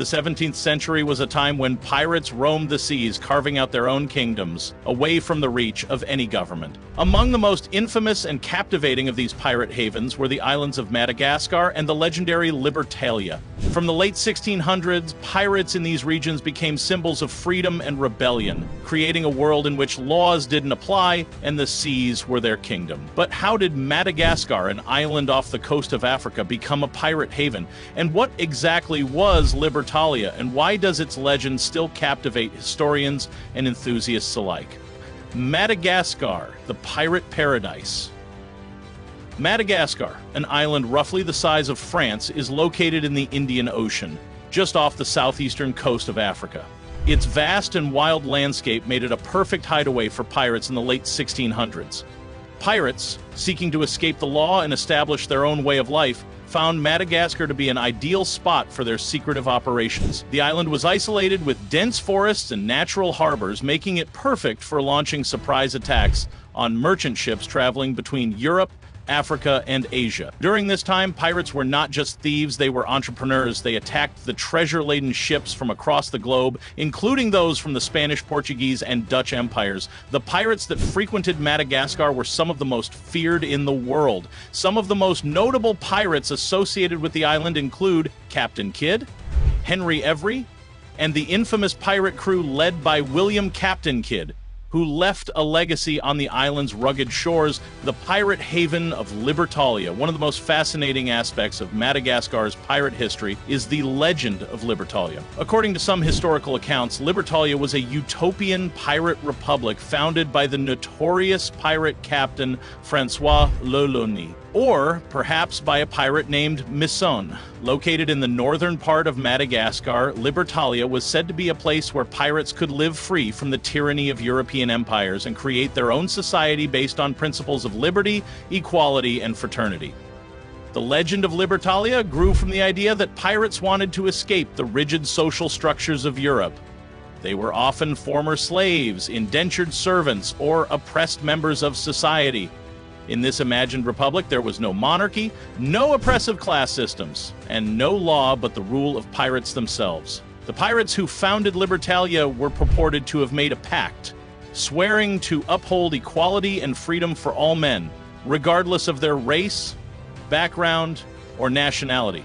The 17th century was a time when pirates roamed the seas, carving out their own kingdoms, away from the reach of any government. Among the most infamous and captivating of these pirate havens were the islands of Madagascar and the legendary Libertalia. From the late 1600s, pirates in these regions became symbols of freedom and rebellion, creating a world in which laws didn't apply and the seas were their kingdom. But how did Madagascar, an island off the coast of Africa, become a pirate haven? And what exactly was Libertalia, and why does its legend still captivate historians and enthusiasts alike? Madagascar, the pirate paradise. Madagascar, an island roughly the size of France, is located in the Indian Ocean, just off the southeastern coast of Africa. Its vast and wild landscape made it a perfect hideaway for pirates in the late 1600s. Pirates, seeking to escape the law and establish their own way of life, found Madagascar to be an ideal spot for their secretive operations. The island was isolated with dense forests and natural harbors, making it perfect for launching surprise attacks on merchant ships traveling between Europe, Africa, and Asia. During this time, pirates were not just thieves, they were entrepreneurs. They attacked the treasure-laden ships from across the globe, including those from the Spanish, Portuguese, and Dutch empires. The pirates that frequented Madagascar were some of the most feared in the world. Some of the most notable pirates associated with the island include Captain Kidd, Henry Every, and the infamous pirate crew led by William Captain Kidd, who left a legacy on the island's rugged shores, the pirate haven of Libertalia. One of the most fascinating aspects of Madagascar's pirate history is the legend of Libertalia. According to some historical accounts, Libertalia was a utopian pirate republic founded by the notorious pirate captain Francois Loloni, or perhaps by a pirate named Misson. Located in the northern part of Madagascar, Libertalia was said to be a place where pirates could live free from the tyranny of European empires and create their own society based on principles of liberty, equality, and fraternity. The legend of Libertalia grew from the idea that pirates wanted to escape the rigid social structures of Europe. They were often former slaves, indentured servants, or oppressed members of society. In this imagined republic, there was no monarchy, no oppressive class systems, and no law but the rule of pirates themselves. The pirates who founded Libertalia were purported to have made a pact, swearing to uphold equality and freedom for all men, regardless of their race, background, or nationality.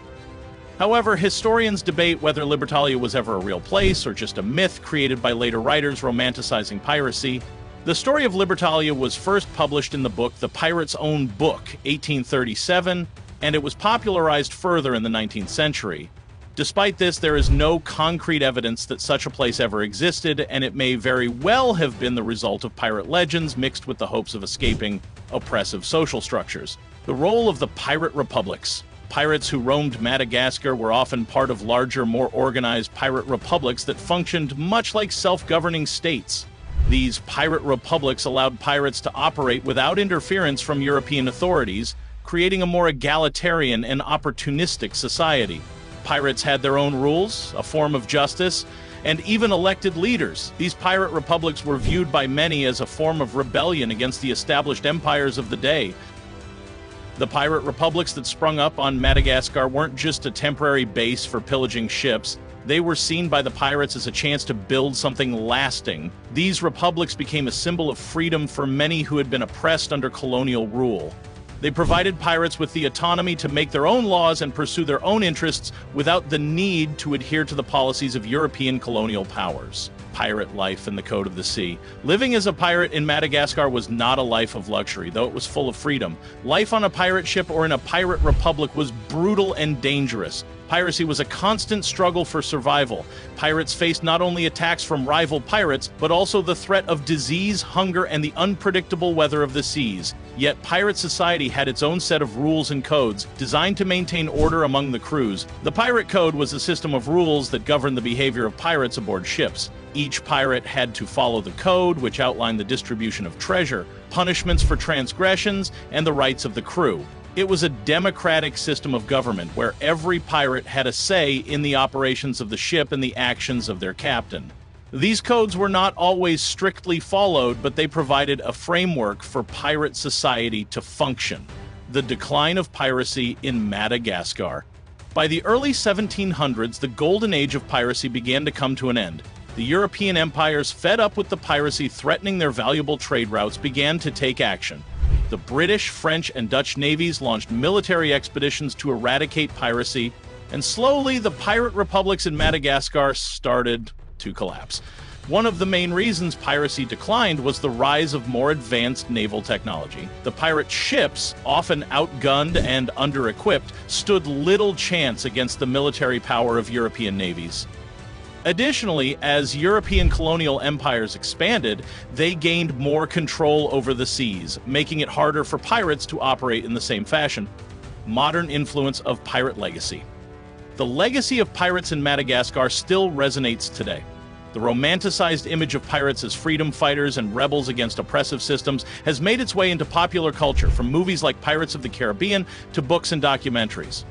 However, historians debate whether Libertalia was ever a real place or just a myth created by later writers romanticizing piracy. The story of Libertalia was first published in the book The Pirate's Own Book, 1837, and it was popularized further in the 19th century. Despite this, there is no concrete evidence that such a place ever existed, and it may very well have been the result of pirate legends mixed with the hopes of escaping oppressive social structures. The role of the pirate republics. Pirates who roamed Madagascar were often part of larger, more organized pirate republics that functioned much like self-governing states. These pirate republics allowed pirates to operate without interference from European authorities, creating a more egalitarian and opportunistic society. Pirates had their own rules, a form of justice, and even elected leaders. These pirate republics were viewed by many as a form of rebellion against the established empires of the day. The pirate republics that sprung up on Madagascar weren't just a temporary base for pillaging ships. They were seen by the pirates as a chance to build something lasting. These republics became a symbol of freedom for many who had been oppressed under colonial rule. They provided pirates with the autonomy to make their own laws and pursue their own interests without the need to adhere to the policies of European colonial powers. Pirate life and the code of the sea. Living as a pirate in Madagascar was not a life of luxury, though it was full of freedom. Life on a pirate ship or in a pirate republic was brutal and dangerous. Piracy was a constant struggle for survival. Pirates faced not only attacks from rival pirates, but also the threat of disease, hunger, and the unpredictable weather of the seas. Yet pirate society had its own set of rules and codes, designed to maintain order among the crews. The pirate code was a system of rules that governed the behavior of pirates aboard ships. Each pirate had to follow the code, which outlined the distribution of treasure, punishments for transgressions, and the rights of the crew. It was a democratic system of government where every pirate had a say in the operations of the ship and the actions of their captain. These codes were not always strictly followed, but they provided a framework for pirate society to function. The decline of piracy in Madagascar. By the early 1700s, the Golden Age of Piracy began to come to an end. The European empires, fed up with the piracy threatening their valuable trade routes, began to take action. The British, French, and Dutch navies launched military expeditions to eradicate piracy, and slowly the pirate republics in Madagascar started to collapse. One of the main reasons piracy declined was the rise of more advanced naval technology. The pirate ships, often outgunned and under-equipped, stood little chance against the military power of European navies. Additionally, as European colonial empires expanded, they gained more control over the seas, making it harder for pirates to operate in the same fashion. Modern influence of pirate legacy. The legacy of pirates in Madagascar still resonates today. The romanticized image of pirates as freedom fighters and rebels against oppressive systems has made its way into popular culture, from movies like Pirates of the Caribbean to books and documentaries.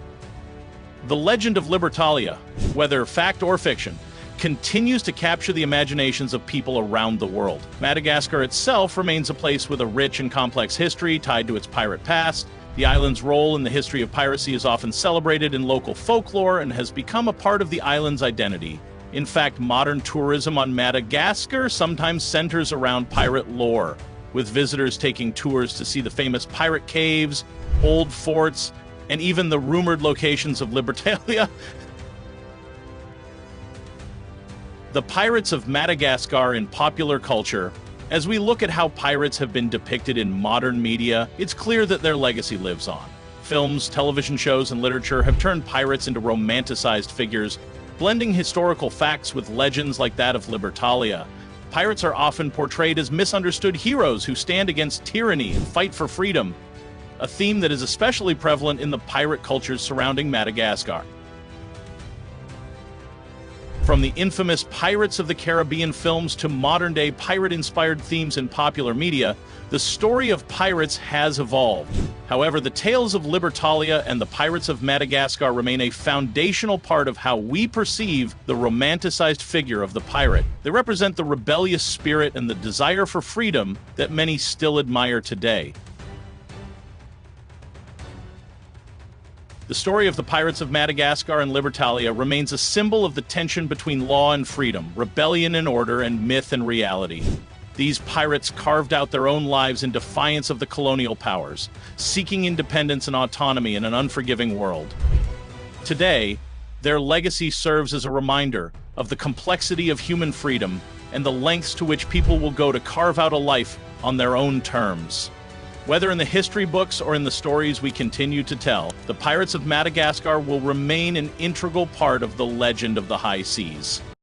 The legend of Libertalia, whether fact or fiction, continues to capture the imaginations of people around the world. Madagascar itself remains a place with a rich and complex history tied to its pirate past. The island's role in the history of piracy is often celebrated in local folklore and has become a part of the island's identity. In fact, modern tourism on Madagascar sometimes centers around pirate lore, with visitors taking tours to see the famous pirate caves, old forts, and even the rumored locations of Libertalia. The pirates of Madagascar in popular culture. As we look at how pirates have been depicted in modern media, it's clear that their legacy lives on. Films, television shows, and literature have turned pirates into romanticized figures, blending historical facts with legends like that of Libertalia. Pirates are often portrayed as misunderstood heroes who stand against tyranny and fight for freedom, a theme that is especially prevalent in the pirate cultures surrounding Madagascar. From the infamous Pirates of the Caribbean films to modern-day pirate-inspired themes in popular media, the story of pirates has evolved. However, the tales of Libertalia and the Pirates of Madagascar remain a foundational part of how we perceive the romanticized figure of the pirate. They represent the rebellious spirit and the desire for freedom that many still admire today. The story of the Pirates of Madagascar and Libertalia remains a symbol of the tension between law and freedom, rebellion and order, and myth and reality. These pirates carved out their own lives in defiance of the colonial powers, seeking independence and autonomy in an unforgiving world. Today, their legacy serves as a reminder of the complexity of human freedom and the lengths to which people will go to carve out a life on their own terms. Whether in the history books or in the stories we continue to tell, the Pirates of Madagascar will remain an integral part of the legend of the high seas.